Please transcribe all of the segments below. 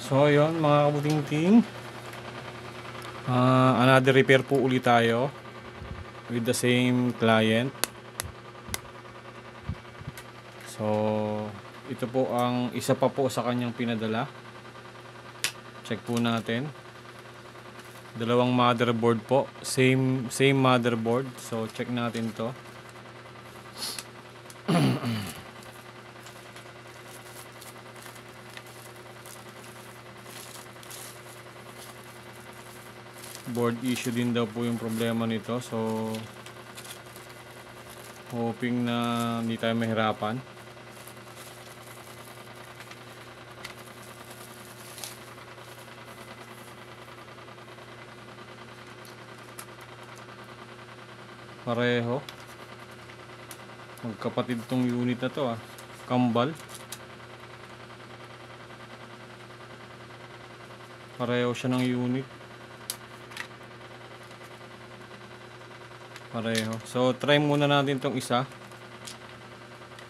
So ayun mga kabuting-ting, another repair po ulit tayo with the same client. So ito po ang isa pa po sa kanyang pinadala. Check po natin. Dalawang motherboard po, same motherboard. So check natin to. Board issue din daw po yung problema nito. So hoping na hindi tayo mahirapan. Pareho. Magkapatid tong unit na to Kambal. Pareho siya ng unit. Pareho. So try muna natin tong isa.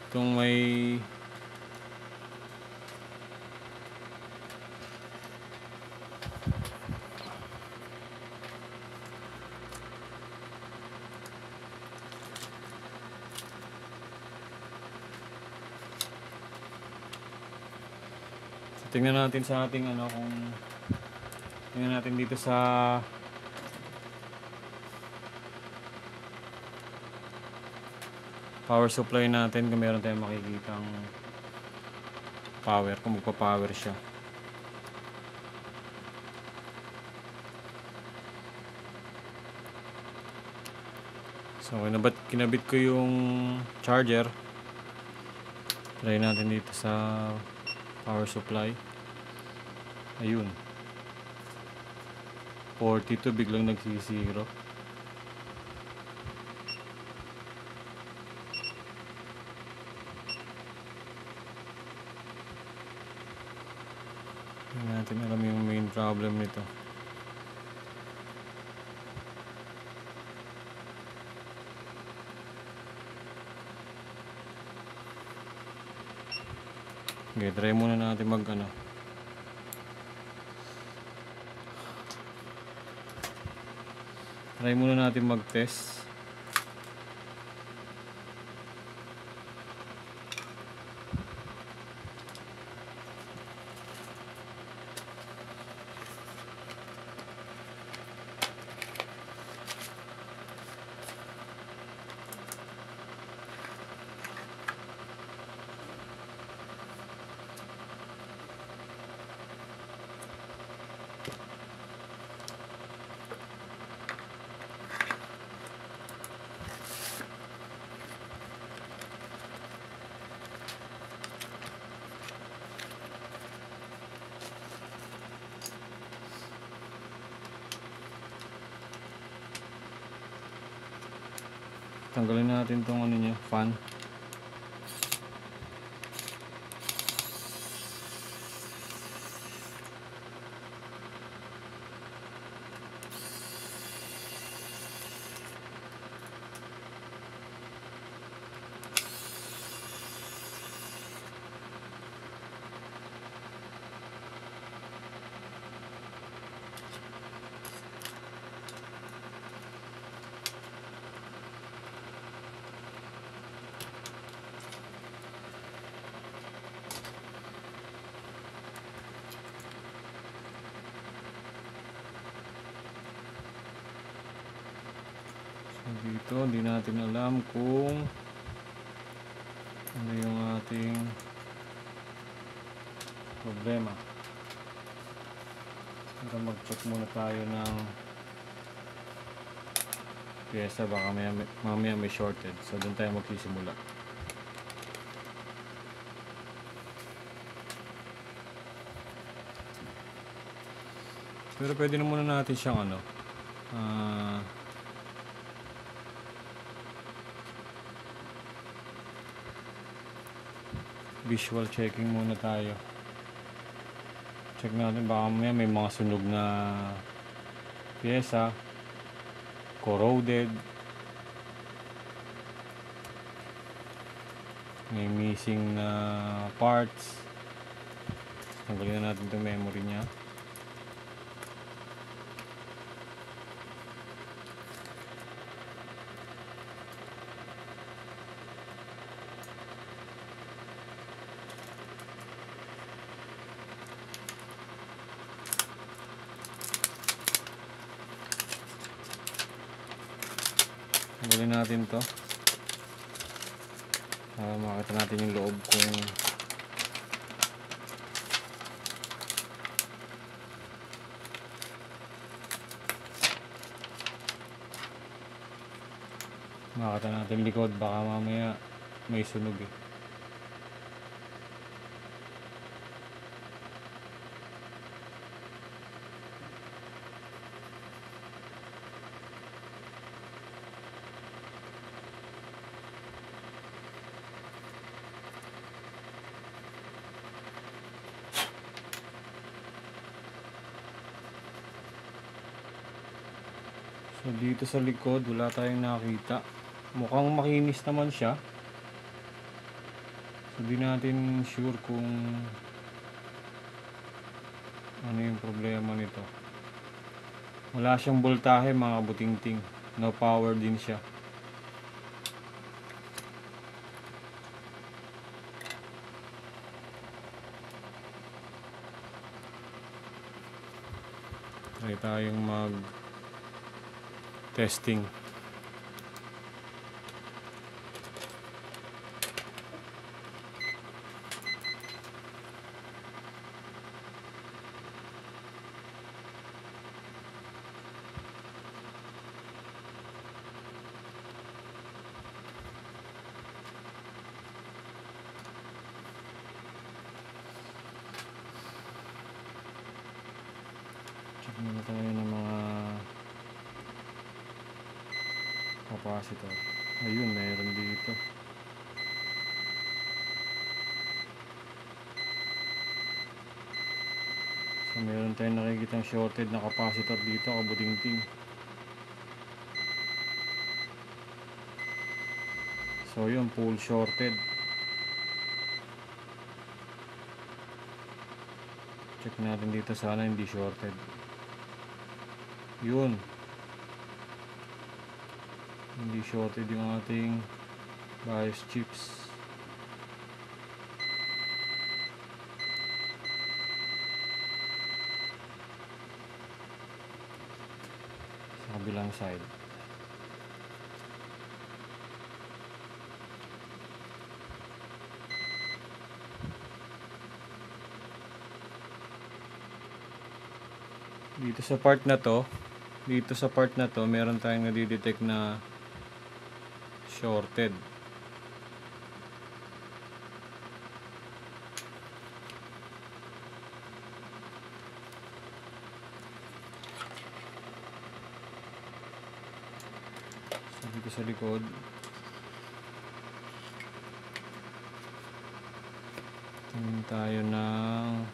Itong may tingnan natin sa ating kung tingnan natin dito sa power supply natin kung meron tayong makikitang power, kung magpa-power siya. So kinabit ko yung charger. Try natin dito sa power supply. Ayun, 42 biglang nagsisiro. Hindi natin alam yung main problem nito. Okay, try muna natin try muna natin mag-test. Tanggalin natin tong niya, fan. Dito hindi natin alam kung ano yung ating problema. Mag-check muna tayo ng pyesa, baka mamaya may shorted. So doon tayo magsisimula. Pero pwede na muna natin siyang visual checking muna tayo. Check natin baka may mga sunog na pyesa, corroded, may missing na parts. Tanggalin na natin itong memory niya. Tanggalin natin to para makita natin yung loob kung makita natin likod, baka mamaya may sunog eh. So dito sa likod wala tayong nakita. Mukhang makinis naman siya. So di natin sure kung ano yung problema nito. Wala siyang voltahe mga butingting. No power din siya. Try tayong mag testing. Check muna tayo ng mga capacitor. Ayun, meron dito. So meron tayong nakikitang shorted na capacitor dito, kabutingting. So yun, full shorted. Check natin dito, sana hindi shorted. Yun, hindi shorted yung ating BIOS chips. Sa kabilang side. Dito sa part na to, meron tayong nadidetect na shorted. So dito sa likod, tingin tayo ng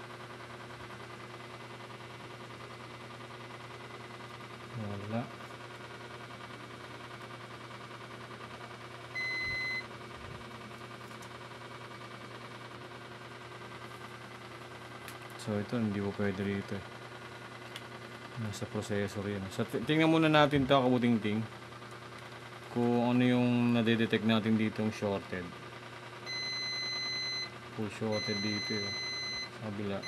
wala. So ito hindi po pwede rito eh. Nasa processor yan. So tingnan muna natin ito, kabutingting, kung ano yung nadedetect natin ditong shorted. Full shorted dito eh. Sa kabila.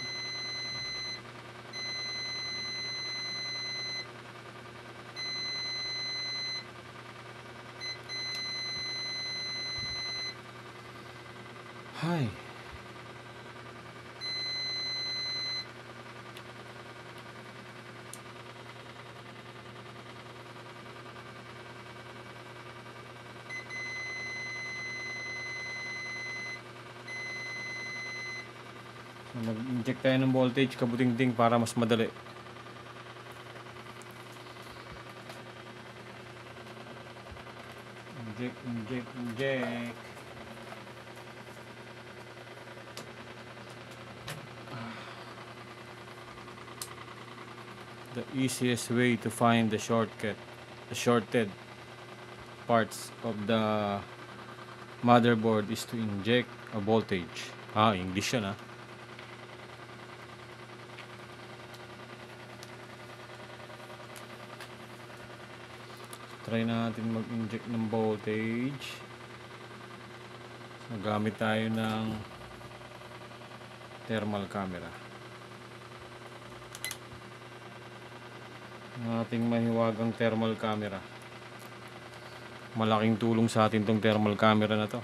Hi. So, mag-inject tayo ng voltage, kabutingting, para mas madali. Inject. The easiest way to find the shorted parts of the motherboard is to inject a voltage. English yan . try natin mag-inject ng voltage. So, gamit tayo ng thermal camera. Ang ating mahiwagang thermal camera. Malaking tulong sa atin tong thermal camera na to.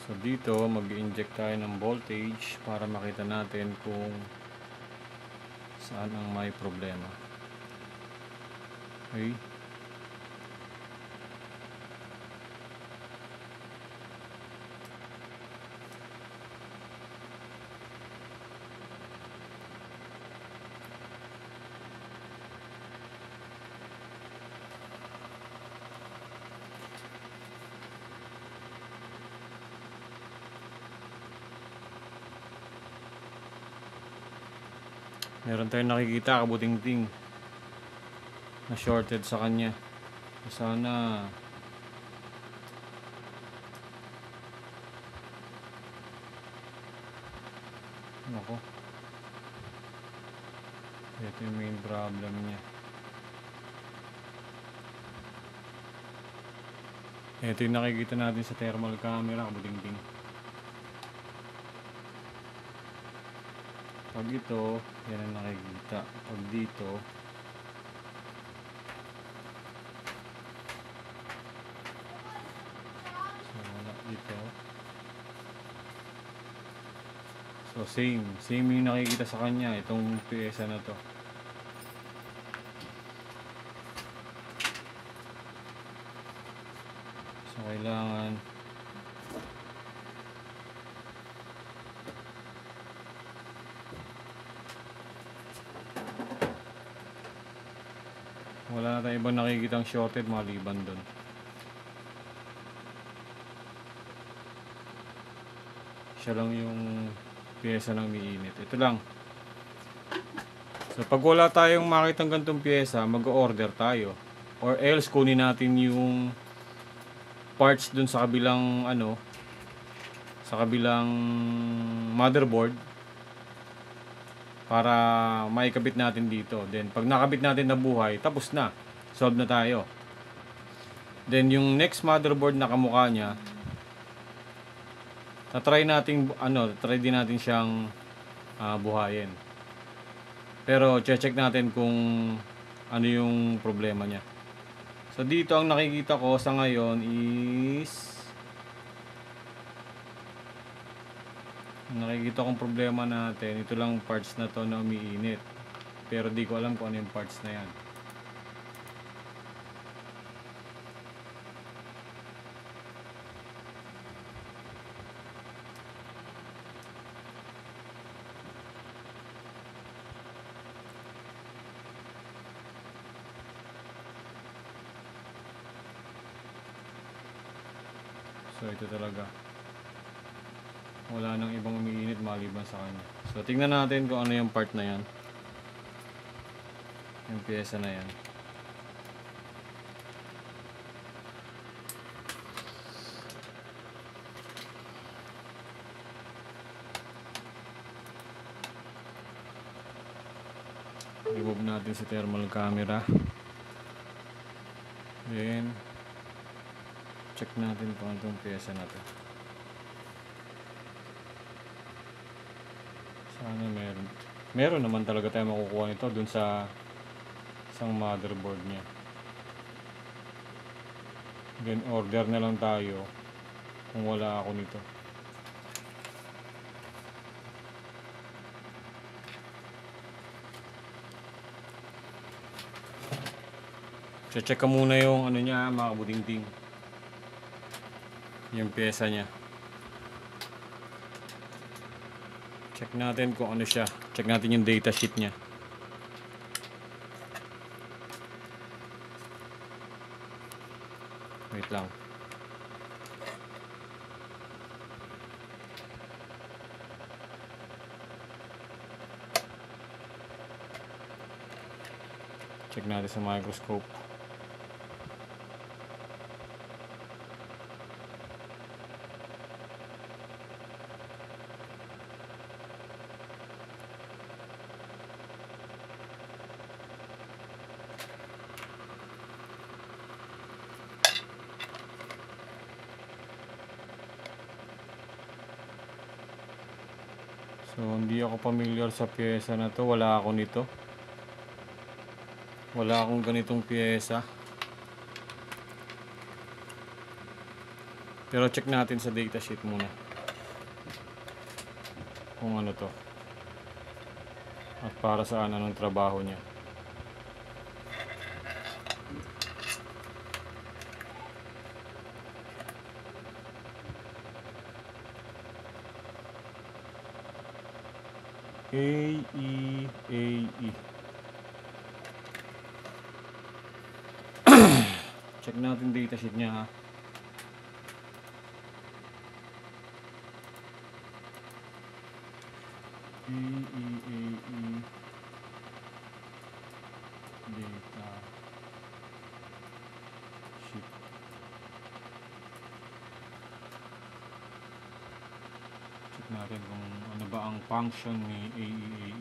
So dito mag-inject tayo ng voltage para makita natin kung saan ang may problema. Okay. Meron tayong nakikita kabuting-ting na shorted sa kanya. Sana nako, ito yung main problem niya. Ito yung nakikita natin sa thermal camera kabuting-ting. Pag ito, yan ang nakikita. Pag dito, so wala dito. So same yung nakikita sa kanya, itong pyesa na to. So kailangan wala na tayong ibang nakikitang shorted maliban doon. Siya lang yung pyesa ng umiinit. Ito lang. So pag wala tayong makitang ganitong pyesa, mag-order tayo. Or else kunin natin yung parts dun sa kabilang sa kabilang motherboard para maikabit natin dito. Then pag nakabit natin na buhay, tapos na. Solve na tayo. Then yung next motherboard na kamukha niya, try din natin siyang buhayin. Pero check natin kung ano yung problema niya. So dito ang nakikita ko sa ngayon is nakikita kong problema natin, ito lang parts na to na umiinit. Pero di ko alam kung ano yung parts na yan. So ito talaga. Wala nang ibang umiinit maliban sa kanya. So tingnan natin kung ano yung part na yan. Yung pyesa na yan. Remove natin sa thermal camera. Then check natin kung ano itong pyesa na to. Sana meron naman talaga tayo makukuha nito dun sa isang motherboard niya. Then order na lang tayo kung wala ako nito. Check ka muna yung ano niya, mga kabuting-ting. Yung pyesa niya. Check natin kung ano siya. Check natin yung data sheet niya. Wait lang. Check natin sa microscope. So, hindi ako familiar sa pyesa na to. Wala ako nito. Wala akong ganitong pyesa. Pero check natin sa datasheet muna. Kung ano to. At para saan, anong trabaho niya. AE. Check natin datasheet niya ha. AE data sheet. Check natin kung ano ba ang function ni AE.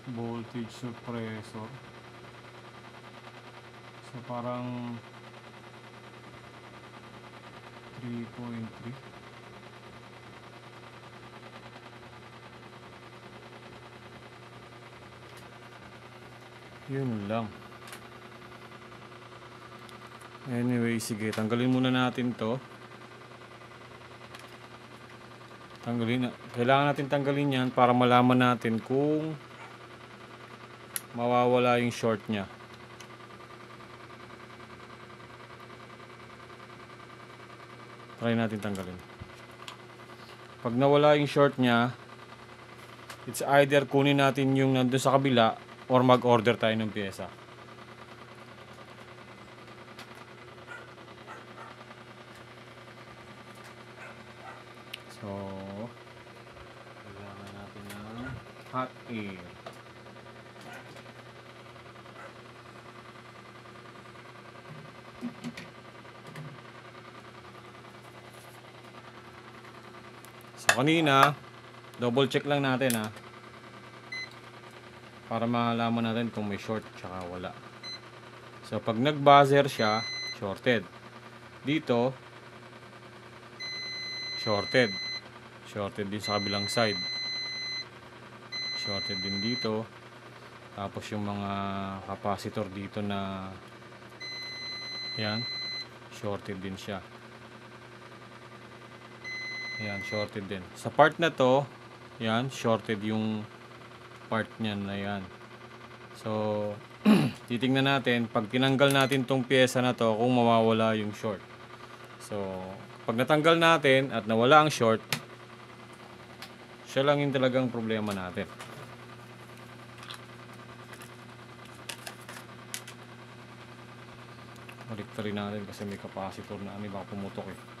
Voltage suppressor. So parang 3.3. Yun lang. Anyway, sige, tanggalin muna natin to. Kailangan natin tanggalin yan para malaman natin kung mawawala yung short nya. Try natin tanggalin. Pag nawala yung short nya, it's either kunin natin yung nandun sa kabila or mag-order tayo ng pyesa. So, kailangan natin ng hot air. So, kanina, double check lang natin ha. Para malaman natin kung may short tsaka wala. So, pag nag-buzzer siya, shorted. Dito, shorted. Shorted din sa kabilang side. Shorted din dito. Tapos yung mga capacitor dito na yan, shorted din siya. Yan, shorted din. Sa part na to, yan, shorted yung part niyan na yan. So, titingnan natin, pag tinanggal natin tong pyesa na to, kung mawawala yung short. So, pag natanggal natin at nawala ang short, siya lang yung talagang problema natin. Balik natin kasi may capacitor na baka pumutok eh.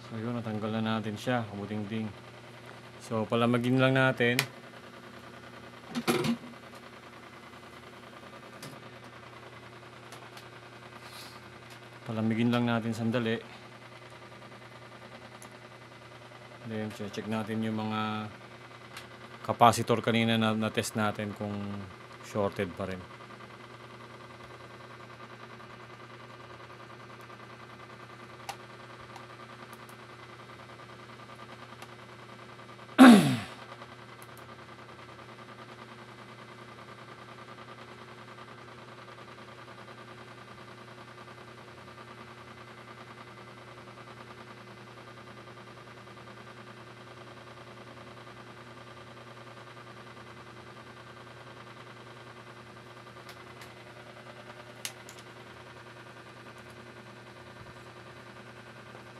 So yun, natanggal na natin siya, kabuting-ting. So palamagin lang natin. Palamigin lang natin sandali. Then check natin yung mga capacitor kanina na test natin kung shorted pa rin.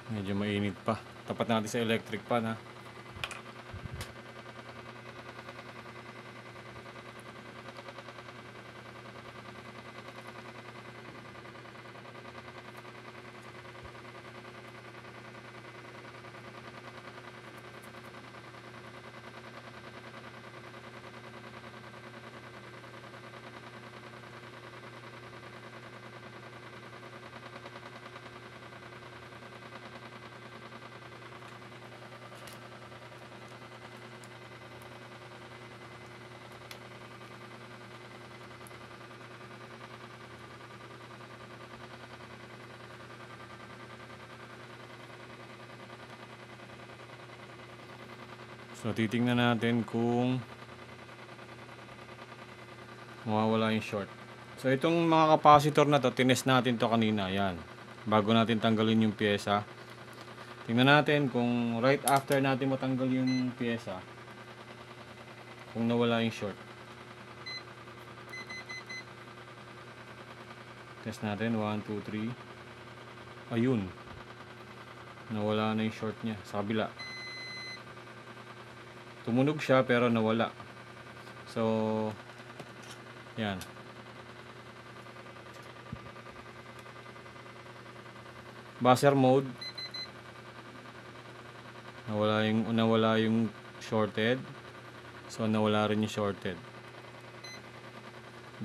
Medyo mainit pa. Tapat natin sa electric pan ha. So titingnan natin kung mawawala yung short. So itong mga capacitor na to, tinest natin to kanina, yan. Bago natin tanggalin yung pyesa. Tingnan natin kung right after natin matanggal yung pyesa, kung nawala yung short. Test natin, 1, 2, 3. Ayun. Nawala na yung short niya sa kabila. Tumunog siya pero nawala. So, yan. Buzzer mode. Nawala yung shorted. So, nawala rin yung shorted.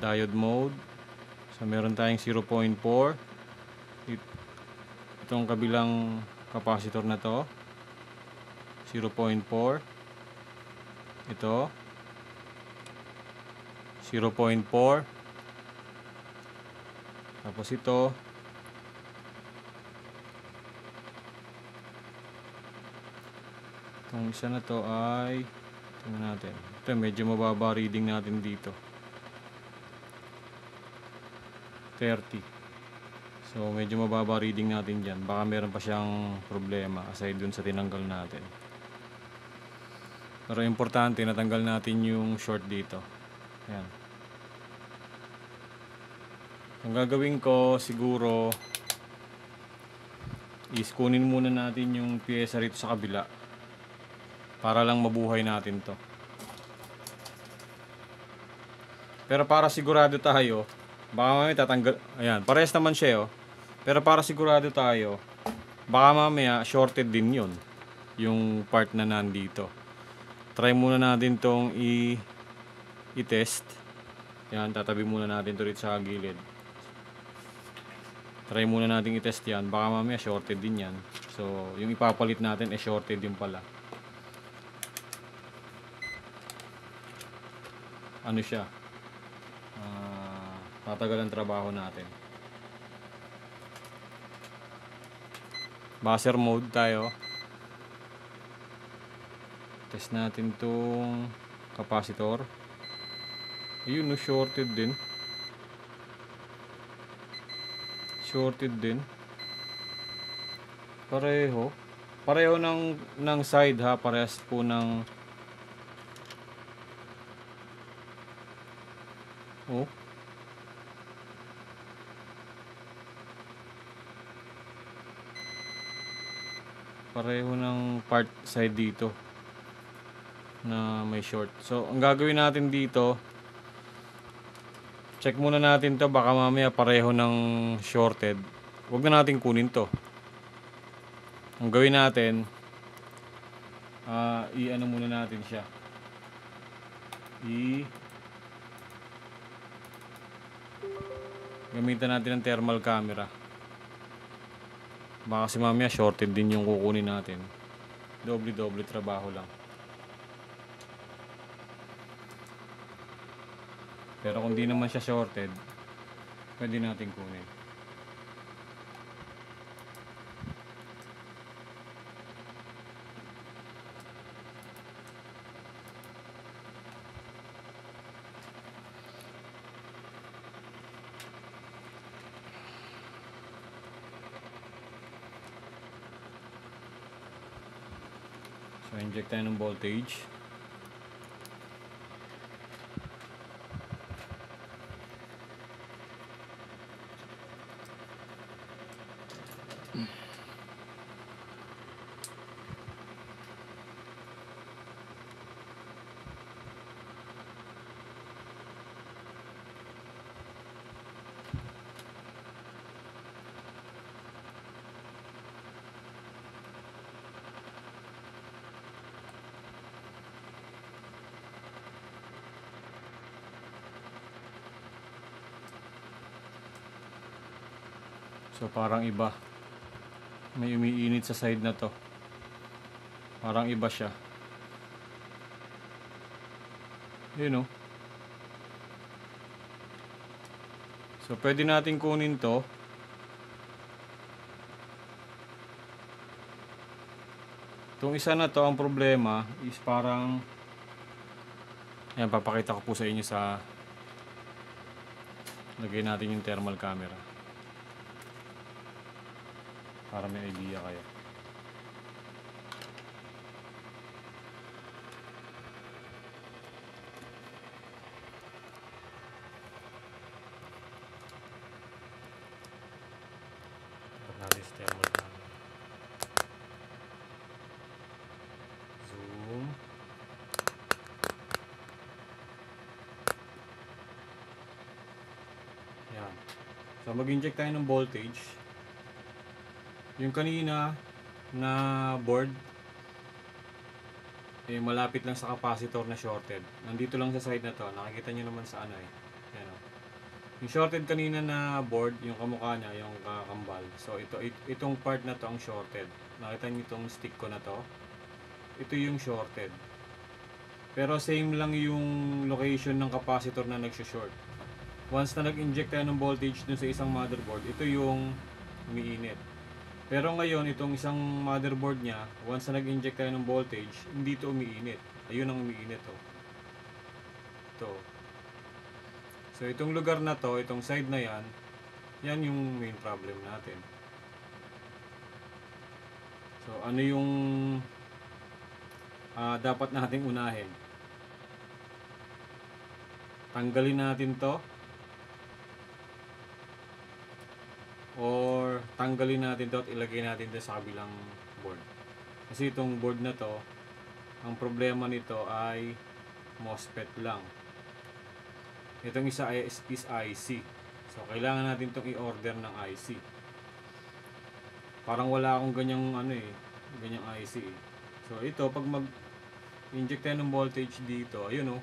Diode mode. So, meron tayong 0.4. Itong kabilang capacitor na to. 0.4. Ito 0.4. Tapos ito itong isa na to ay tingnan natin. Ito medyo mababa reading natin dito, 30. So medyo mababa reading natin dyan. Baka meron pa siyang problema aside dun sa tinanggal natin. Pero importante, natanggal natin yung short dito. Ayan. Ang gagawin ko siguro is kunin muna natin yung pyesa rito sa kabila para lang mabuhay natin to. Pero para sigurado tayo, baka mamaya tatanggal. Ayan, parehas naman siya, oh. Pero para sigurado tayo, baka mamaya shorted din yun, yung part na nandito. Try muna natin tong i-test. Yan, tatabi muna natin to rito sa gilid. Try muna natin i-test yan. Baka mamaya shorted din yan. So, yung ipapalit natin shorted din pala. Ano siya? Tatagal ang trabaho natin. Buzzer mode tayo. Test natin tong capacitor. Ayun, no, shorted din. Shorted din. Pareho. Pareho ng side ha. Parehas po ng... Oh. Pareho ng part side dito na may short. So, ang gagawin natin dito, check muna natin to. Baka mamaya pareho ng shorted. Huwag na natin kunin to. Ang gawin natin, i-ano muna natin siya. Gamitan natin ng thermal camera. Baka kasi mamaya shorted din yung kukunin natin. Doble trabaho lang. Pero kung di naman siya shorted, pwede natin kunin. So, inject tayo ng voltage. So parang iba. May umiinit sa side na to. Parang iba siya. Yun, oh. So pwede natin kunin to. Itong isa na to, ang problema is parang, ayan, papakita ko po sa inyo sa, lagay natin yung thermal camera para may idea kayo. Dapat natin sa thermal camera. Zoom. Yan. So mag-inject tayo ng voltage. Yung kanina na board, malapit lang sa capacitor na shorted. Nandito lang sa side na to. Nakikita nyo naman sa ano Yan, oh. Yung shorted kanina na board, yung kamukha niya, yung kakambal. So itong part na to ang shorted. Nakita nyo itong stick ko na to. Ito yung shorted. Pero same lang yung location ng capacitor na nag-short. Once na nag-inject tayo ng voltage dun sa isang motherboard, ito yung umiinit. Pero ngayon, itong isang motherboard niya, once na nag-inject tayo ng voltage, hindi ito umiinit. Ayun ang umiinit, oh. Ito. So, itong lugar na to, itong side na yan, yan yung main problem natin. So, ano yung dapat nating unahin? Tanggalin natin to, or tanggalin natin to at ilagay natin to sa kabilang board. Kasi itong board na to, ang problema nito ay MOSFET lang. Itong isa is IC. So kailangan natin itong i-order ng IC. Parang wala akong ganyang ganyang IC. So ito, pag mag-inject tayo ng voltage dito, ayun, oh.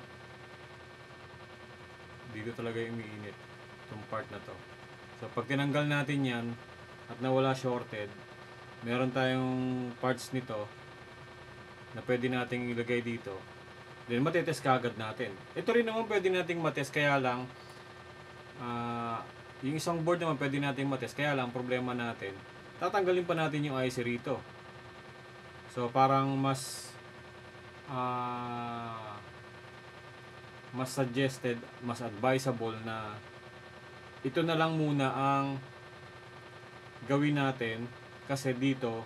Dito talaga yung umiinit itong part na to. So pag tinanggal natin yan at nawala shorted, meron tayong parts nito na pwede nating ilagay dito. Then matetest kaagad natin. Ito rin naman pwede nating matest, kaya lang yung isang board naman pwede nating matest, kaya lang problema natin, tatanggalin pa natin yung IC rito. So parang mas suggested, mas advisable na ito na lang muna ang gawin natin, kasi dito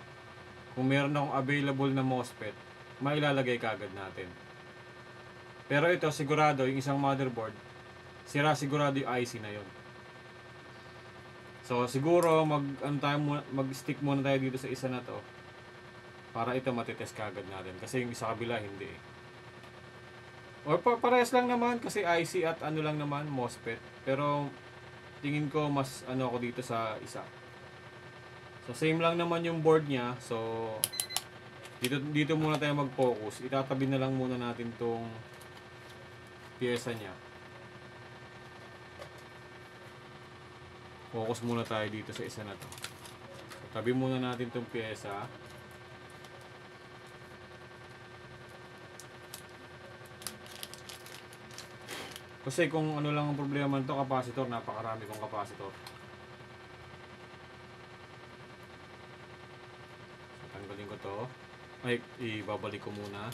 kung meron akong available na MOSFET, mailalagay kaagad natin. Pero ito sigurado, yung isang motherboard, sigurado yung IC na yon. So siguro mag-stick muna tayo dito sa isa na to para ito matitest kaagad natin, kasi yung isa kabila hindi. Or parehas lang naman kasi IC at ano lang naman, MOSFET. Pero tingin ko mas ako dito sa isa. So same lang naman yung board niya. So dito muna tayo mag-focus. Itatabi na lang muna natin tong pyesa niya. Focus muna tayo dito sa isa na to. So, tabi muna natin tong pyesa. Kasi kung ano lang ang problema nito, capacitor, napakarami kong capacitor. So, tanggalin ko to. Ay, ibabalik ko muna.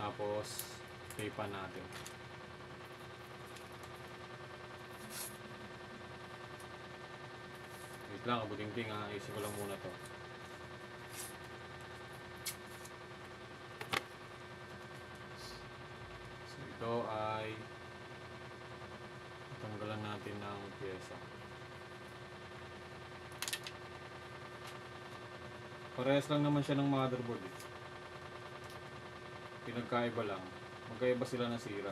Tapos, tape natin. Wait lang, kabuting-ting ha. Ayusin ko lang muna to. So, ito ay tanggalan natin ng pyesa. Parehas lang naman siya ng motherboard eh. Pinagkaiba lang. Magkaiba sila na sira.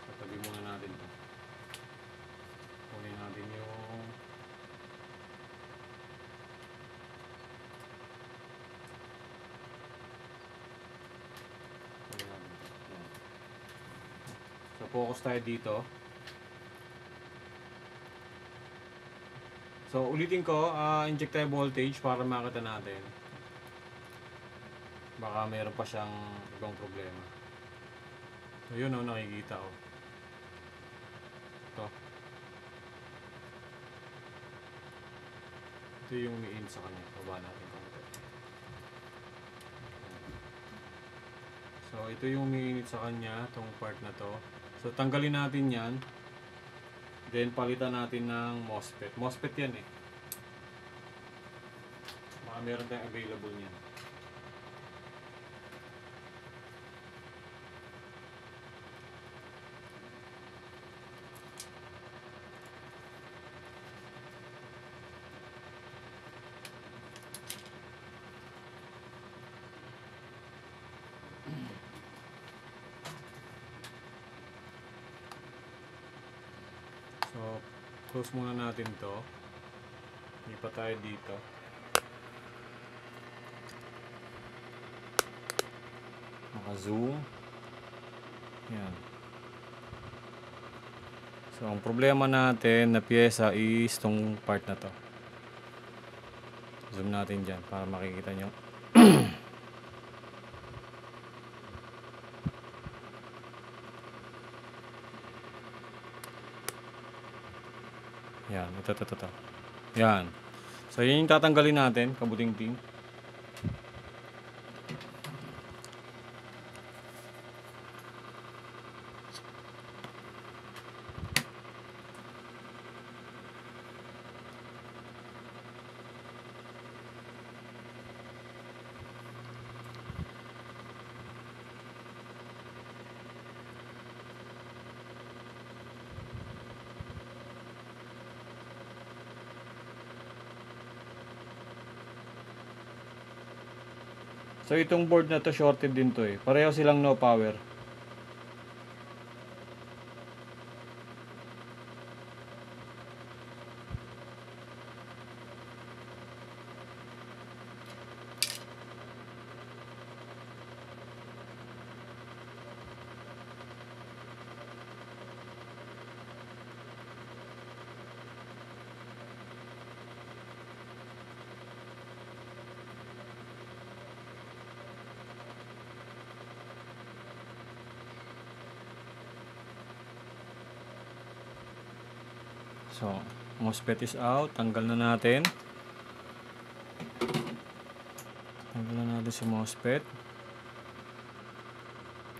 Tatabi muna natin ito. Kunin natin yung so focus tayo dito. So ulitin ko, inject tayo voltage para makita natin. Baka mayroon pa siyang ibang problema. So yun o, nakikita o. Ito. Ito yung umiin sa kanya. Baba natin konti. So ito yung umiinit sa kanya, itong part na to. So tanggalin natin yan. Then palitan natin ng MOSFET. MOSFET yan eh. Baka meron tayong available niyan. So, close muna natin to. Lipat tayo dito. Naka-zoom. Yan. So, ang problema natin na pyesa is tong part na to. Zoom natin dyan para makikita nyo. Yan, ito. Yan. So, yun yung tatanggalin natin, kabuting-ting. So itong board na to shorted din to eh. Pareho silang no power. So, MOSFET is out. Tanggal na natin. Tanggal na natin si MOSFET.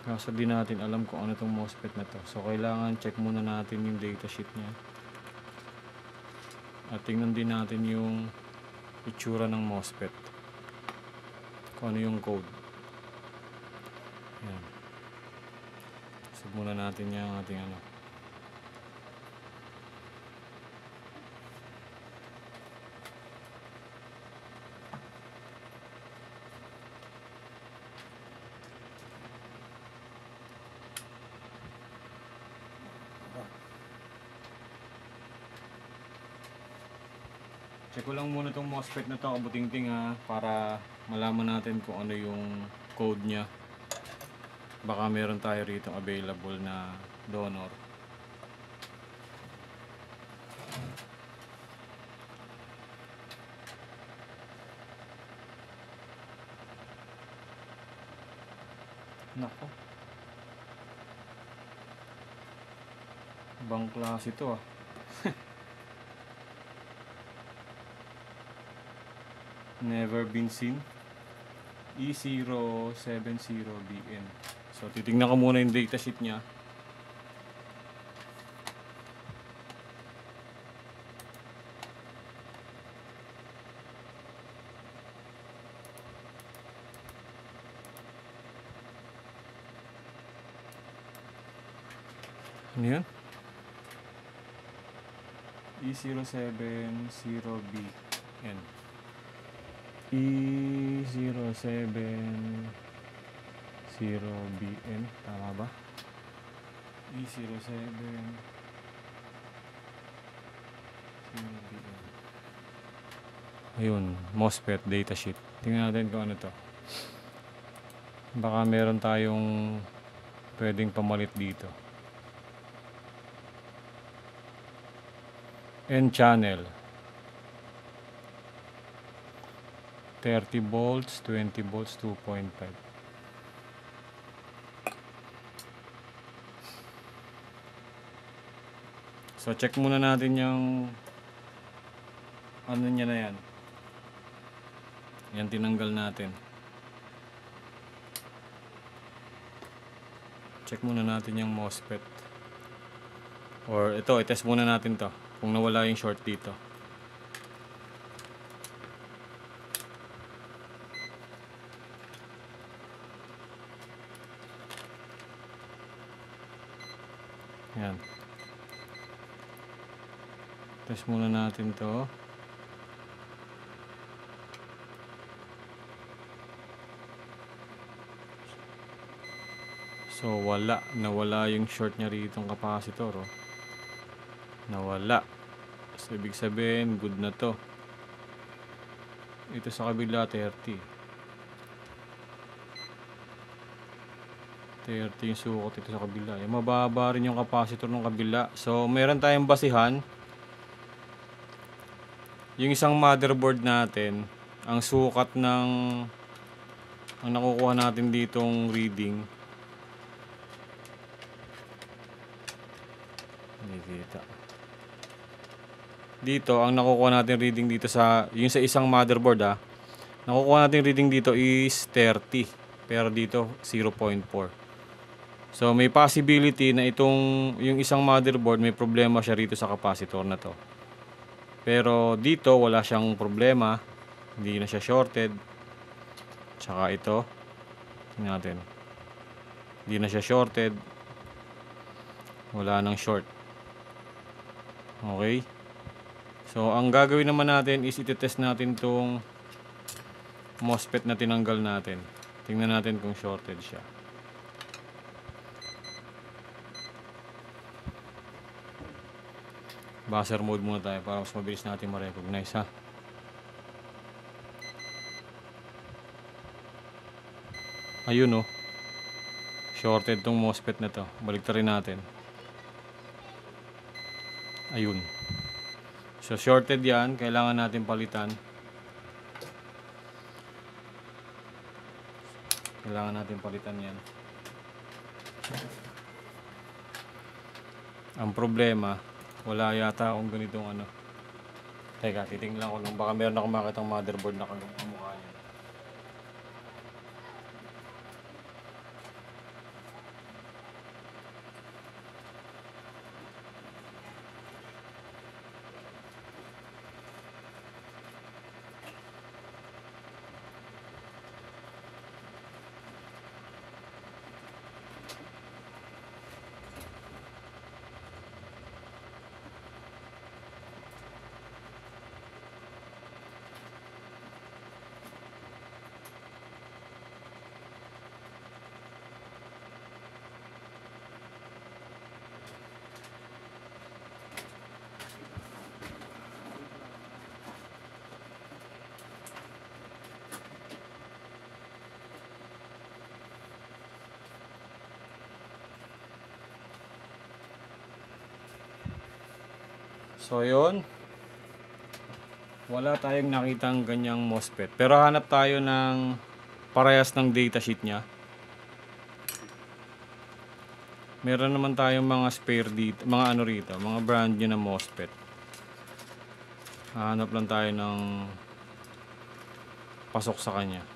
Kaso di natin alam kung ano itong MOSFET na to. So, kailangan check muna natin yung datasheet niya. At tingnan din natin yung itsura ng MOSFET. Kung ano yung code. Ayan. So, muna natin yung ating ano. Check ko lang muna itong MOSFET na to, kabuting-ting ha, para malaman natin kung ano yung code niya. Baka meron tayo rito available na donor. Nako. Ibang klase ito ah. Never been seen. E070BN. So titingnan ko muna yung datasheet niya. Ano yun? E070BN. E070BN. Tama ba? E070BN. Ayun, MOSFET datasheet. Tingnan natin kung ano to. Baka meron tayong pwedeng pamalit dito. N channel 30 volts, 20 volts, 2.5. So check muna natin yung ano niya na yan. Yan tinanggal natin. Check muna natin yung MOSFET. Or ito, i-test muna natin to. Kung nawala yung short dito. Yan. Test muna natin to. So wala. Nawala yung short niya rito ng capacitor. Oh. Nawala. So ibig sabihin, good na to. Ito sa kabila, 30. 30 yung sukat ito sa kabila. Yung mababa rin yung capacitor ng kabila. So meron tayong basihan. Yung isang motherboard natin, ang sukat ng ang nakukuha natin ditong reading. Hindi kita. Dito, ang nakukuha natin reading dito sa yung sa isang motherboard nakukuha natin reading dito is 30. Pero dito 0.4. So may possibility na yung isang motherboard may problema siya rito sa capacitor na to. Pero dito wala siyang problema, hindi na siya shorted. Tsaka ito, tingnan natin. Hindi na siya shorted. Wala nang short. Okay? So ang gagawin naman natin is iti-test natin tong MOSFET na tinanggal natin. Tingnan natin kung shorted siya. Buzzer mode muna tayo para mas mabilis natin ma-recognize ha. Ayun oh. Shorted tong MOSFET na to. Baliktarin natin. Ayun. So shorted yan. Kailangan natin palitan. Kailangan natin palitan yan. Ang problema, wala yata akong ganitong ano. Teka, titingnan ko lang. Baka meron akong makitang motherboard na kamukha niya. So yun, wala tayong nakitang ganyang MOSFET. Pero hanap tayo ng parehas ng datasheet niya. Meron naman tayong mga spare dito, mga ano rito, mga brand new na MOSFET. Hanap lang tayo ng pasok sa kanya.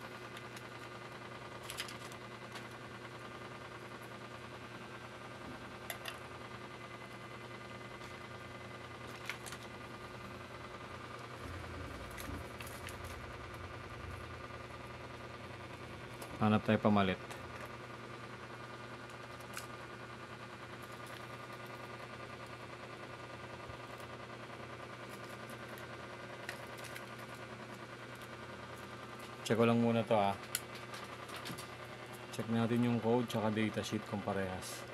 Hanap tayo pamalit. Check ko lang muna to ah. Check natin yung code tsaka datasheet kung parehas.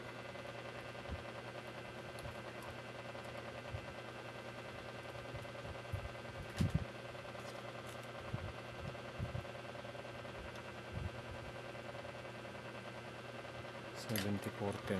$74.10.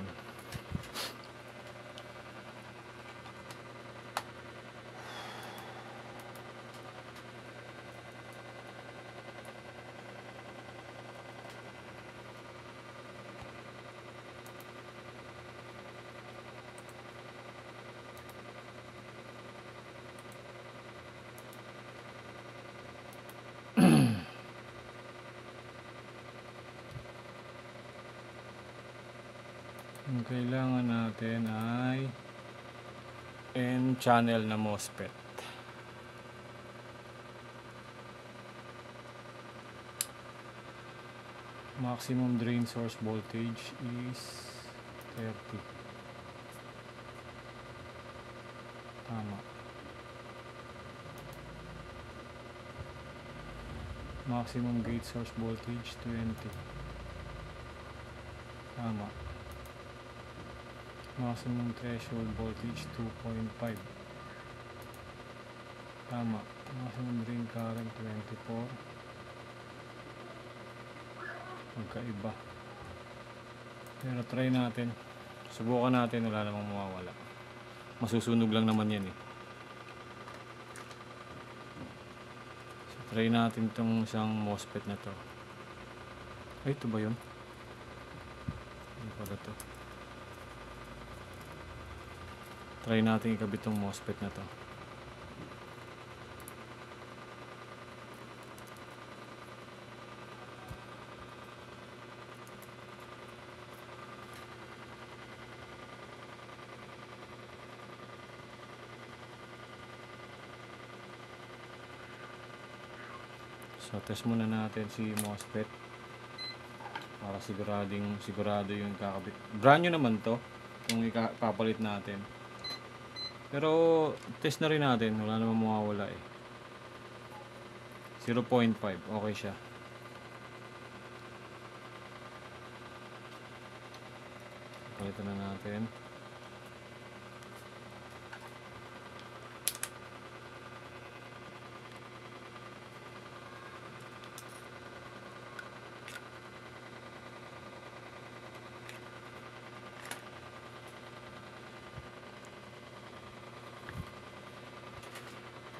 Ang kailangan natin ay N-channel na MOSFET. Maximum drain source voltage is 30. Tama. Maximum gate source voltage 20. Tama. Maximum threshold voltage 2.5. Tama. Maximum drain current 24. Magkaiba. Pero try natin. Subukan natin, wala namang mawawala. Masusunog lang naman yan eh. So try natin itong isang MOSFET na to. Ay, ito ba yun? Hindi pala to. Try natin ikabit itong MOSFET na to. So test muna natin si MOSFET para sigurado yung kakabit. Brand new naman to kung ipapalit natin. Pero test na rin natin, wala namang mawawala eh. 0.5, okay siya. Palitan na natin.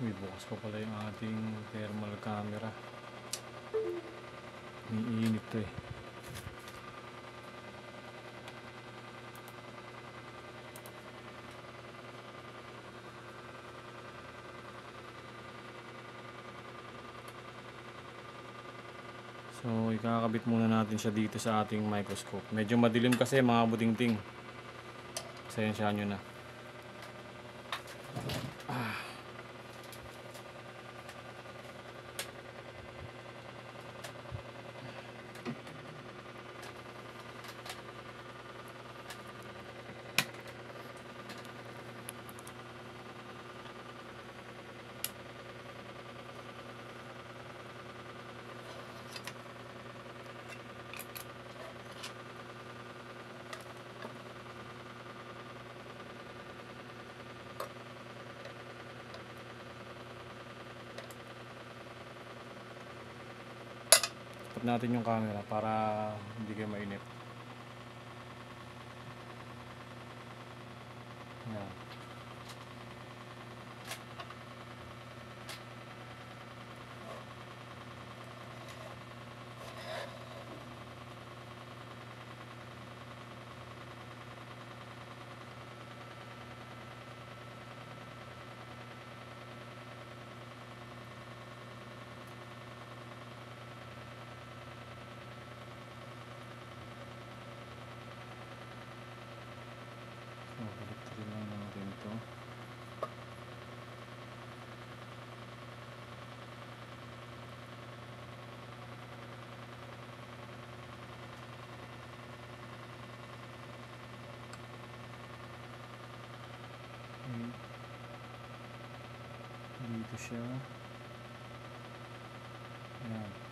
Uy, bukas pa pala yung ating thermal camera. Iinit to eh. So, ikakabit muna natin siya dito sa ating microscope. Medyo madilim kasi mga budingting. Pasensyahan nyo na. Tapat natin yung camera para hindi kayo mainip. Yan. Ito siya. Ayan.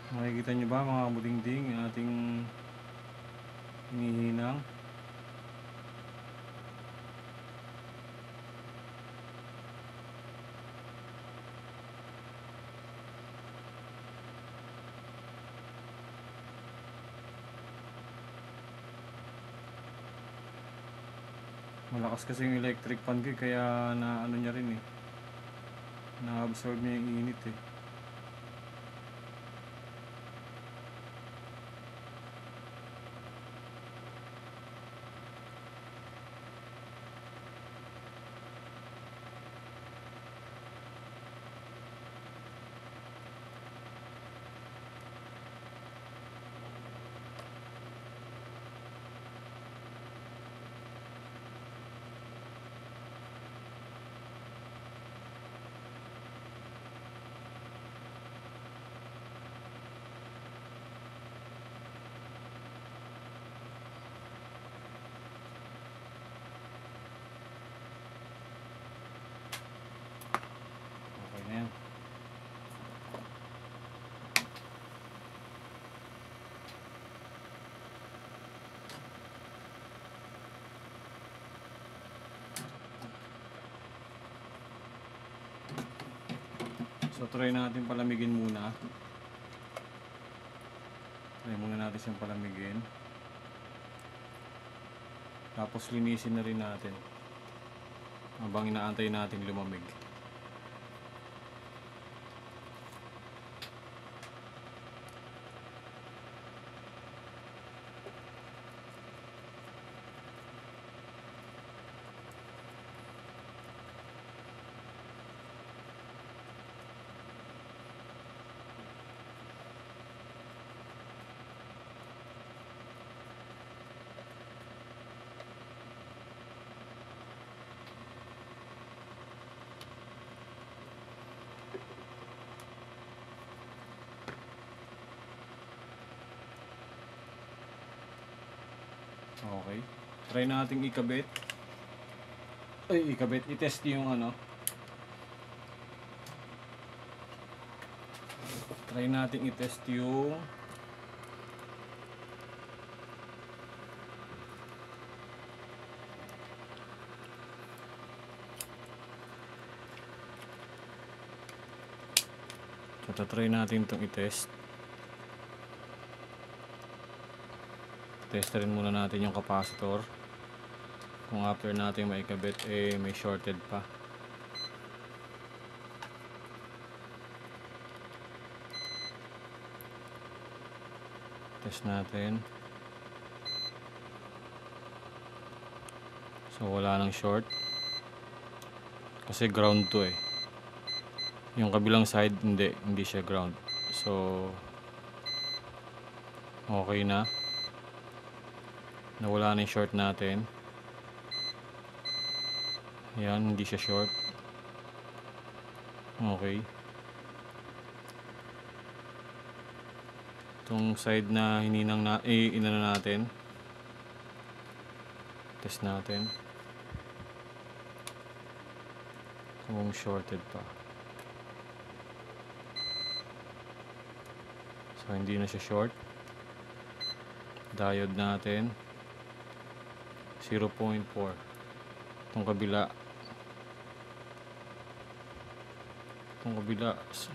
Makikita nyo ba mga budingding yung ating hinihinang? Malakas kasi yung electric fan ko kaya na ano niya rin na-absorb niya yung init Okay na yan. So try natin palamigin muna. Try muna natin siyang palamigin. Tapos linisin na rin natin habang inaantay natin lumamig. Okay. Try nating ikabit. I-test yung ano. Try nating i-test yung So, try natin itong i-test. Test rin muna natin yung capacitor. Kung after natin maikabit may shorted pa. Test natin. So wala nang short. Kasi ground to Yung kabilang side hindi siya ground. So okay na. Nawala na yung short natin. Yan, hindi siya short. Okay. Itong side na hininang inano natin. Test natin. Kung shorted pa. So hindi na siya short. Diode natin 0.4. Itong kabila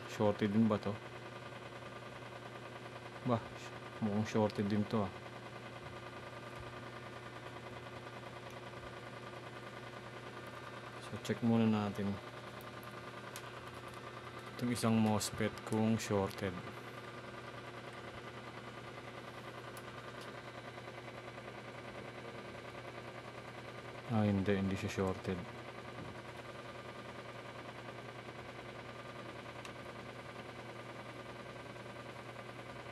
shorted din ba to? Ba, mukhang shorted din to So check muna natin itong isang MOSFET kung shorted. Hindi siya shorted.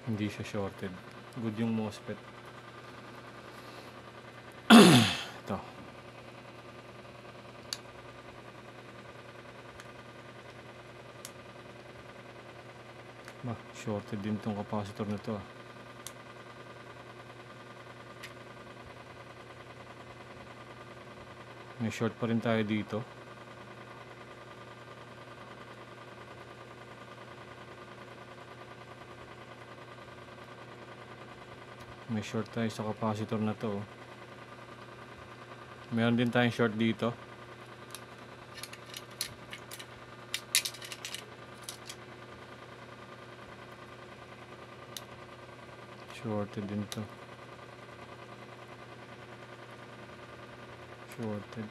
Hindi siya shorted. Good yung MOSFET. Ito. Shorted din tong capacitor na to. May short pa rin tayo dito. May short tayo sa capacitor na to. Meron din tayong short dito. Shorted din to. Shorted.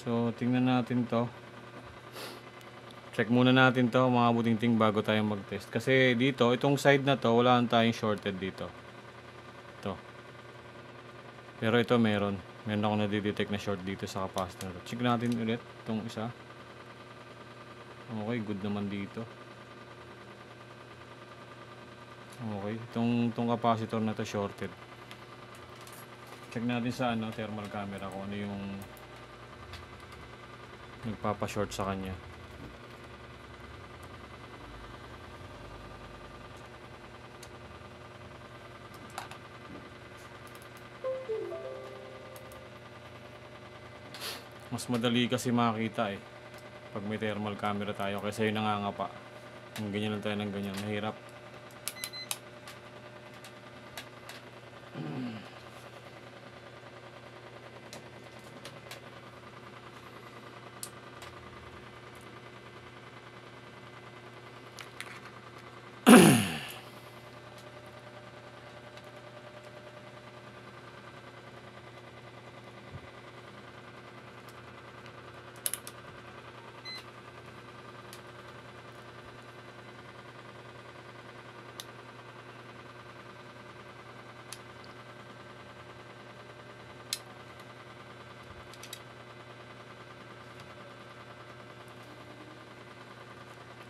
So, tingnan natin to. Check muna natin to mga buting-ting bago tayo mag-test. Kasi dito, itong side na to, wala tayong shorted dito. Ito. Pero ito meron. Meron ako nadidetect na short dito sa capacitor. Check natin ulit itong isa. Okay, good naman dito. Okay, itong capacitor na to shorted. Check natin sa thermal camera kung ano yung nagpapa-short sa kanya. Mas madali kasi makita pag may thermal camera tayo kaysa yung nangangapa. Yung ganyan lang tayo ng ganyan, mahirap.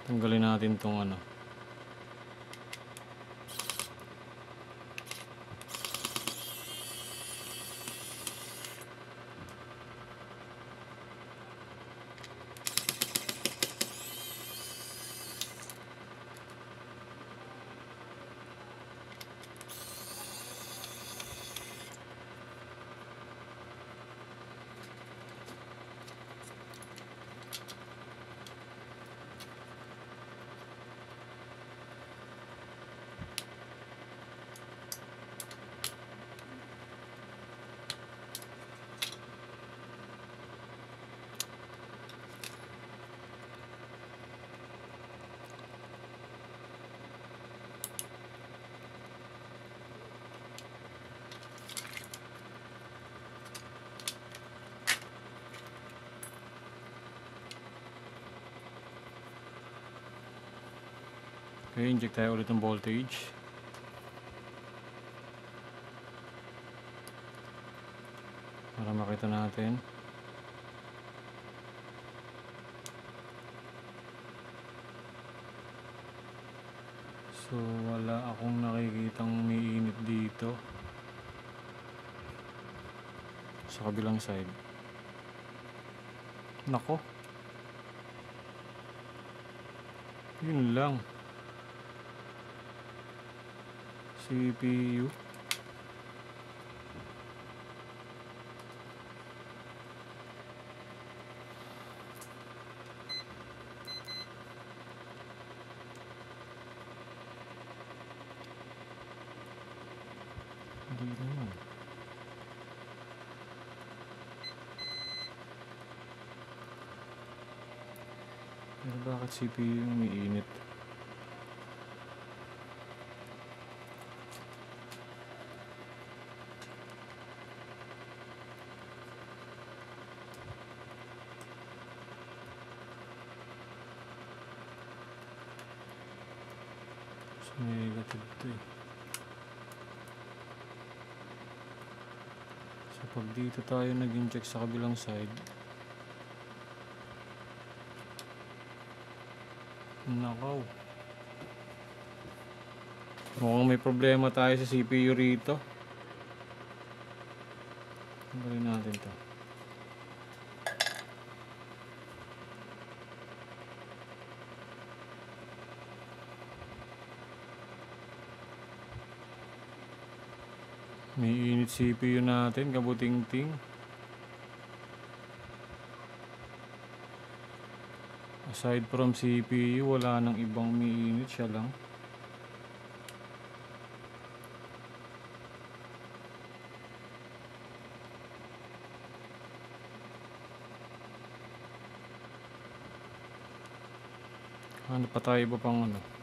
Tanggalin natin tong Okay, inject tayo ulit ng voltage. Para makita natin. So, wala akong nakikitang umiinit dito. Sa kabilang side. Nako. Yun lang. CPU. Hindi naman. Pero bakit CPU yung umiinit? Negative to Sa Pag dito tayo nag-inject sa kabilang side, nakaw. Mukhang may problema tayo sa CPU rito. Tanggalin natin to. May init CPU natin, kabuting-ting. Aside from CPU, wala nang ibang umiinit, siya lang. Ano pa tayo ba pang ano?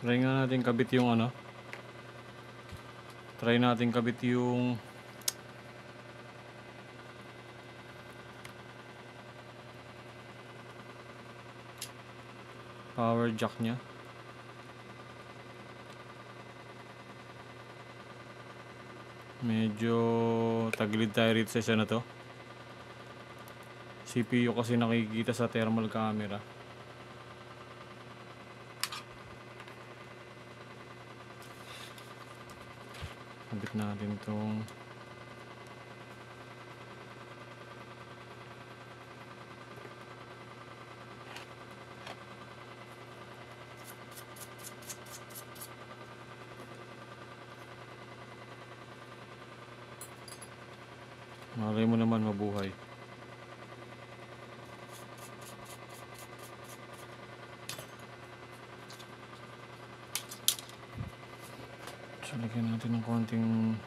Try nga natin kabit yung ano. Try natin kabit yung power jack nya. Medyo tagilid tayo rito sa isa na to. CPU kasi nakikita sa thermal camera. Kabit natin tong malay mo naman mabuhay. So, lagyan natin ng konting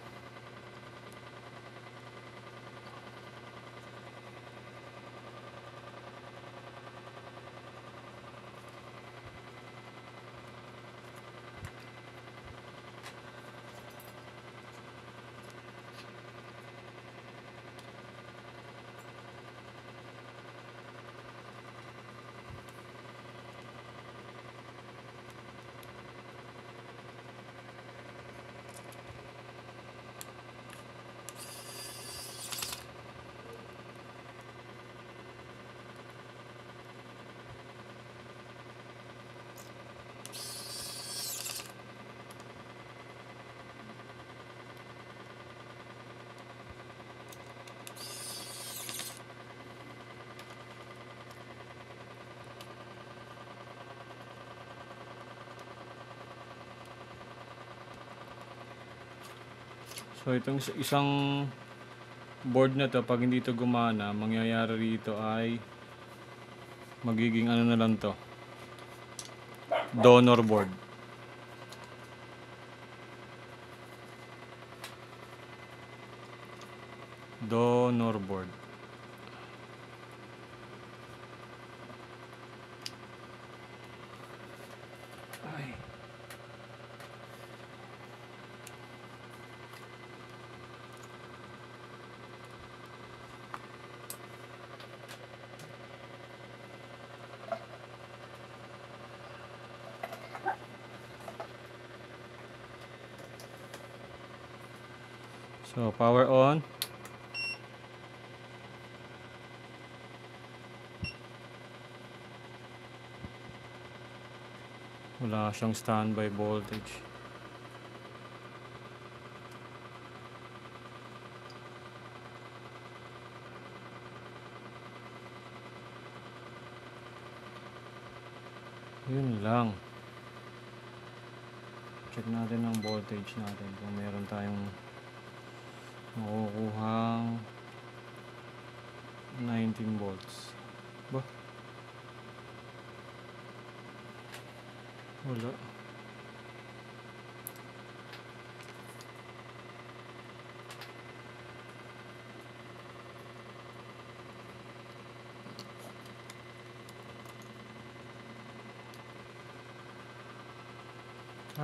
so itong isang board na to, pag hindi to gumana, mangyayari rito ay magiging ano na lang to, donor board. Donor board. Ay. So, power on. Wala siyang standby voltage. Yun lang. Check natin ang voltage natin kung meron tayong makukuhang 19 volts. Ba? Wala.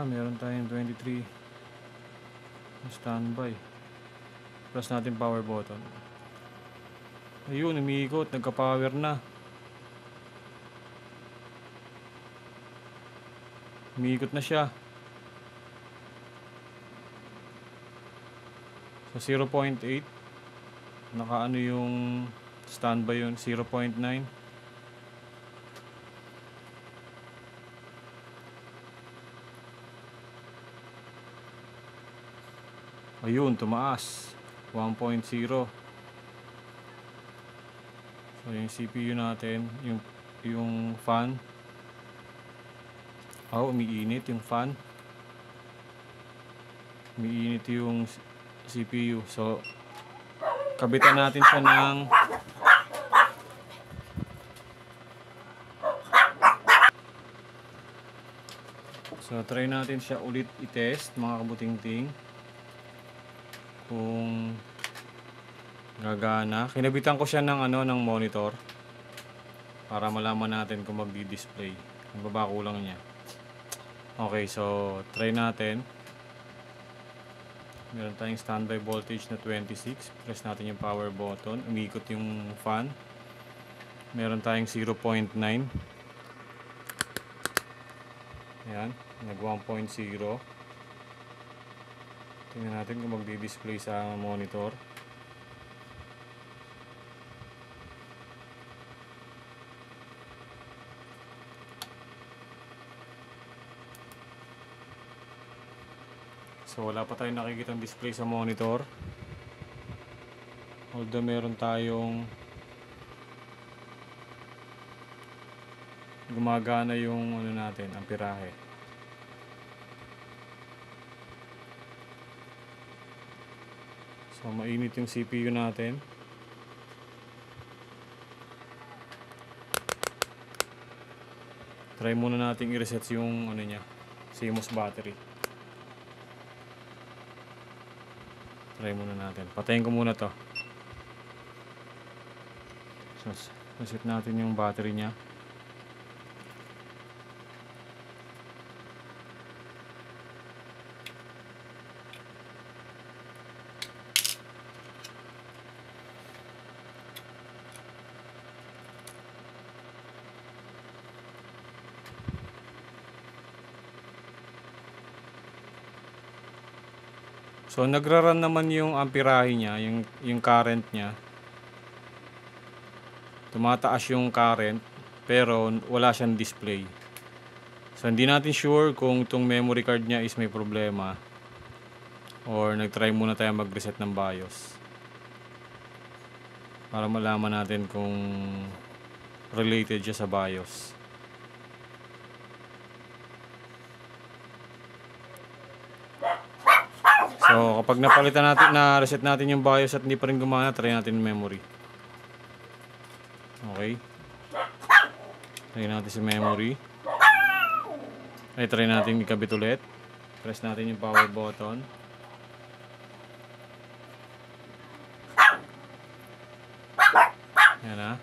Meron tayong 23 na standby. Press natin power button. Ayun, umiikot. Nagka-power na. Umiikot na siya. So 0.8. Nakaano yung standby yun. 0.9. Ayun, tumaas. 1.0. So yung CPU natin, yung fan. Umiinit yung fan. Umiinit yung CPU. So kabitan natin siya ng try natin siya ulit i-test, mga kabuting-ting. Kung gagana. Kinabitan ko siya ng ng monitor para malaman natin kung magdi-display. Ang baba kulang niya. Okay, so try natin. Meron tayong standby voltage na 26. Press natin yung power button. Umiikot yung fan. Meron tayong 0.9. Ayan, nag 1.0. Tingnan natin kung magdi-display sa monitor. So wala pa tayong nakikitang display sa monitor. Although meron tayong gumagana yung natin, amperahe. So mainit yung CPU natin. Try muna natin i-reset yung niya, CMOS battery. Try muna natin. Patayin ko muna to. So reset natin yung battery niya. So nagra-run naman yung amperahe niya, yung current niya. Tumataas yung current pero wala siyang display. So hindi natin sure kung itong memory card niya is may problema or nag-try muna tayo mag-reset ng BIOS para malaman natin kung related siya sa BIOS. So kapag napalitan natin, na-reset natin yung BIOS at hindi pa rin gumana, try natin yung memory. Okay. Try natin si memory. Try natin ikabit ulit. Press natin yung power button. Yan na.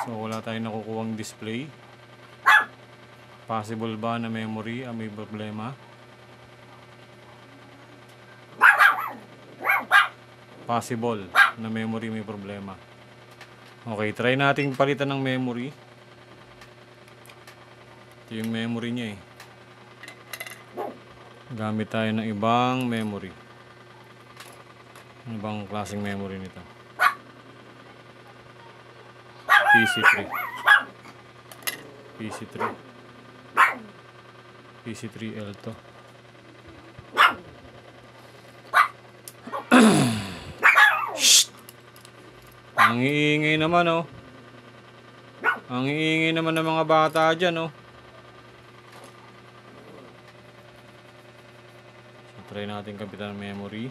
So wala tayong nakukuhang display. Possible ba na memory ang may problema? Possible na memory may problema. Okay, try nating palitan ng memory. Ito yung memory niya eh. Gamit tayo ng ibang memory. Ano bang klaseng memory nito? PC3. PC3. PC3L to. Ang iingay naman oh. Ang iingay naman ng mga bata dyan oh. So, try natin kapitan ng memory.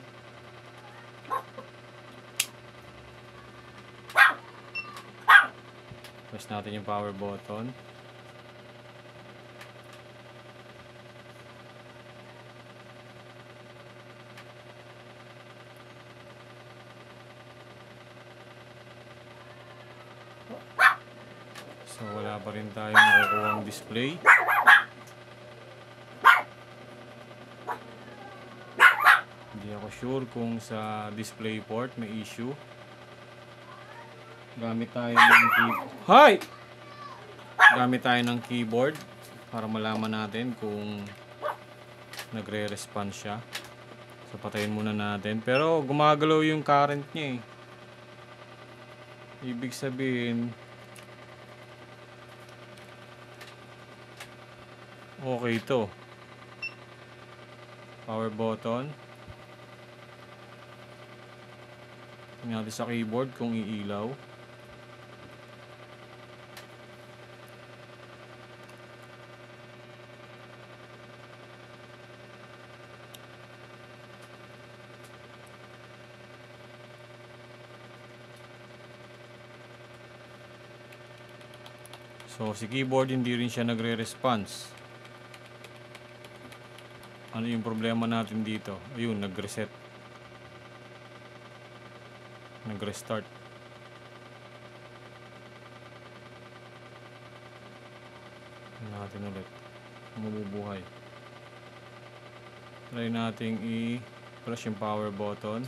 Press natin yung power button. So wala pa rin tayong nakukuhang display. Hindi ako sure kung sa display port may issue. Gamit tayo ng Gamit tayo ng keyboard para malaman natin kung nagre-response siya. So patayin muna natin. Pero gumagalaw yung current niya eh. Ibig sabihin okay to. Power button. Tingnan natin sa keyboard kung iilaw. So si keyboard hindi rin siya nagre-response. Ano yung problema natin dito? Ayun, nag-reset. Nag-restart. Tingnan natin ulit. Mabubuhay. Try nating i-press yung power button.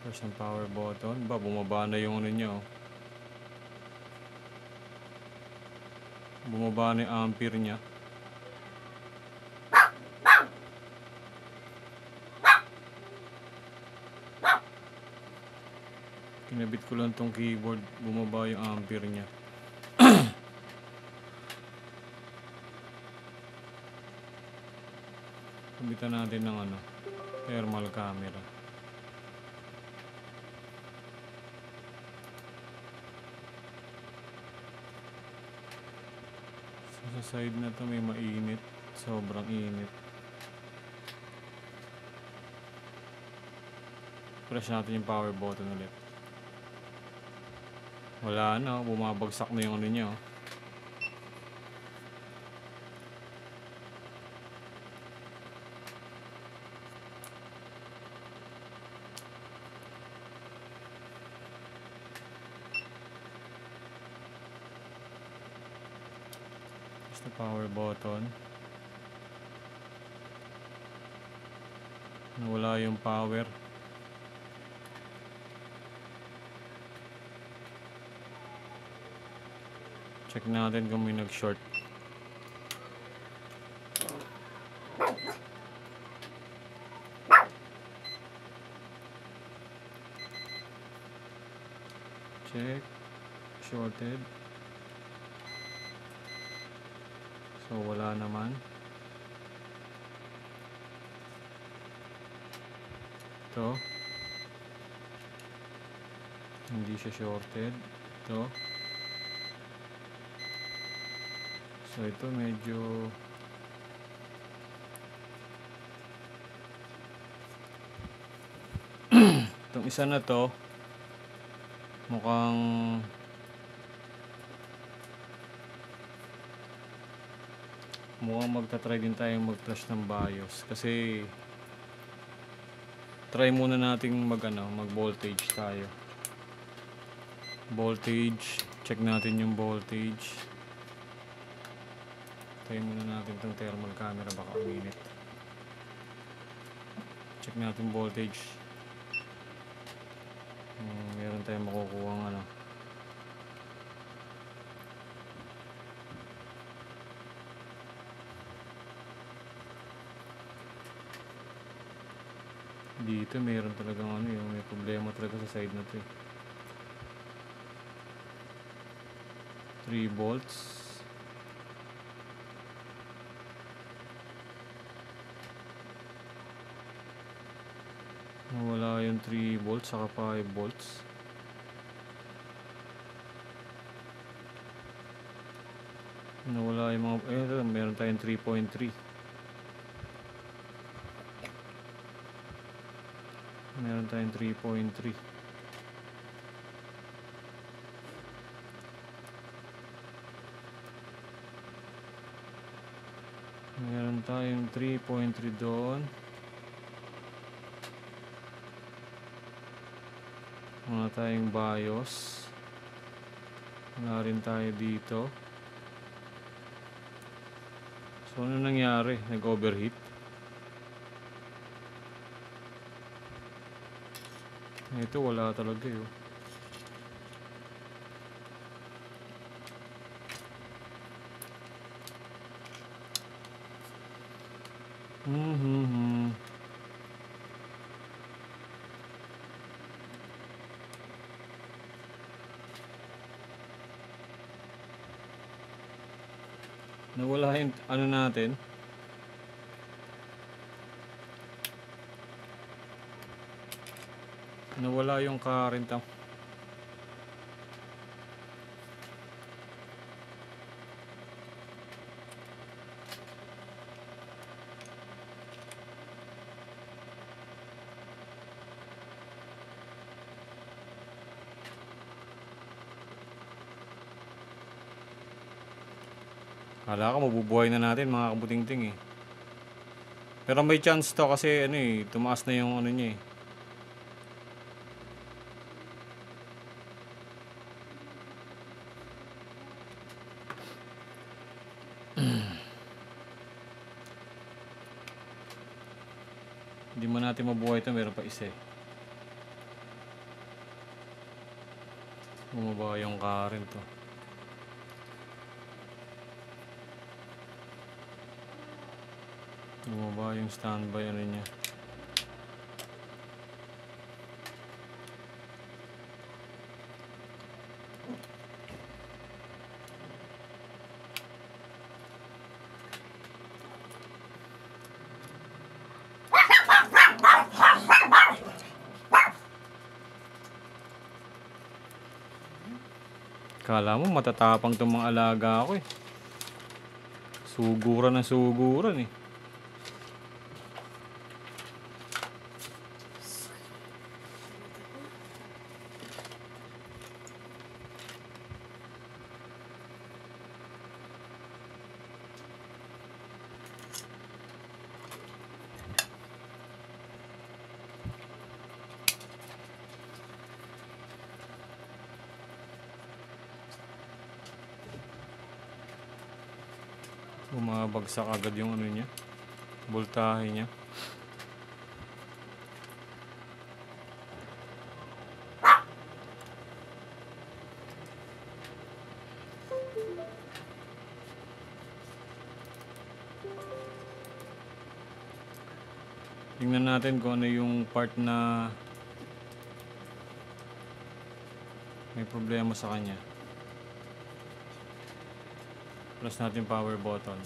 Press yung power button. Bumaba na yung ano niya oh. Bumaba na yung ampere niya. Kinabit ko lang tong keyboard. Bumaba yung ampere niya. Kabitan natin ng ano, thermal camera. Sa side na to may mainit. Sobrang init. Press natin yung power button ulit. Wala na. Bumabagsak na yung ano niya. The power button. Nawala yung power. Check natin kung may nag-short. Check. Shorted. So wala naman. Ito. Hindi siya shorted. Ito. So ito medyo itong isa na to mukhang magta-try din tayo mag-flash ng BIOS kasi try muna nating mag-voltage tayo. Voltage, check natin yung voltage. Try muna natin tong thermal camera, baka uminit. Check natin voltage. Meron tayong makukuha Dito mayroon talagang ano yung may problema talaga sa side na to eh. 3 volts. Nawala yung 3 volts saka 5 volts. Nawala yung mga meron tayong 3.3. Meron tayong 3.3. Meron tayong 3.3 doon. Wala tayong BIOS. Wala rin tayo dito. So ano nangyari? Nag-overheat? Ito wala talaga yun. Nawala yung ano natin. Nawala yung current. Kala ko mabubuhay na natin mga kabuting-ting eh. Pero may chance to kasi ano eh, tumaas na yung ano niya eh. Hindi mo natin mabuhay ito, meron pa isa eh. Bumaba yung current to. Bumaba yung standby ano niya. Kala mo matatapang itong mga alaga ko eh. Suguran na suguran eh. Bumabagsak agad yung ano niya, voltahe niya. Tingnan natin kung ano yung part na may problema sa kanya. Press natin power button.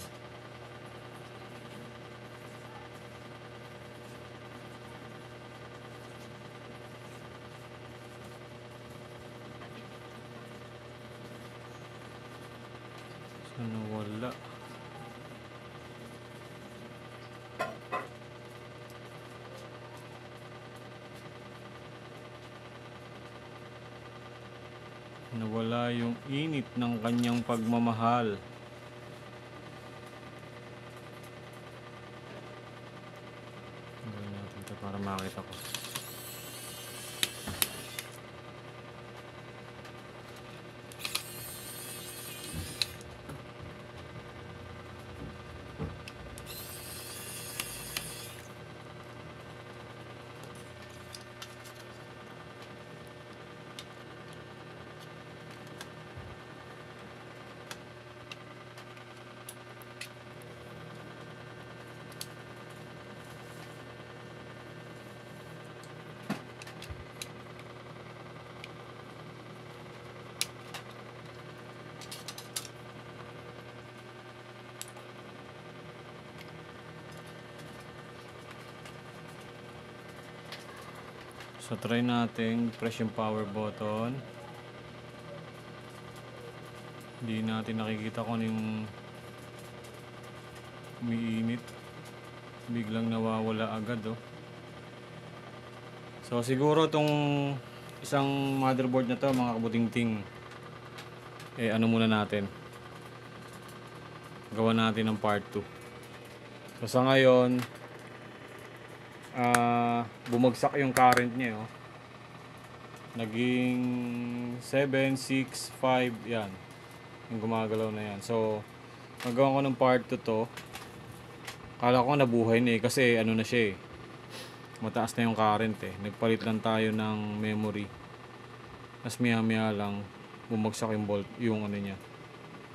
Sana wala. Nawala yung init ng kanyang pagmamahal. Gawin natin ito para makita ko. So try natin press yung power button. Hindi natin nakikita kung ano yung umiinit. Biglang nawawala agad oh. So siguro tong isang motherboard na to mga kabutingting, ano muna natin, gawa natin ng part 2. So sa ngayon bumagsak yung current niya oh. Naging 7, 6, 5 yan. Yung gumagalaw na yan. So magawa ko ng part 2 to. Kala ko nabuhay na kasi ano na siya mataas na yung current Nagpalit lang tayo ng memory. Mas maya lang bumagsak yung volt, yung ano niya.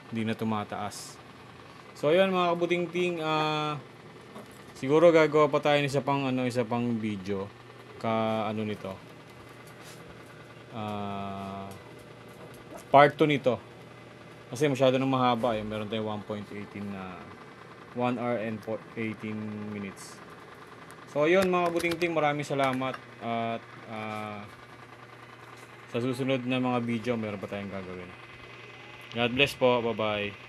Hindi na tumataas. So ayun mga kabutingting, siguro gagawa pa tayo ng isa pang video nito. Part 2 nito. Kasi masyado nang mahaba Meron tayong 1.18 na 1 hour and 18 minutes. So ayun mga kabutingting, maraming salamat at sa susunod na mga video meron pa tayong gagawin. God bless po. Bye bye.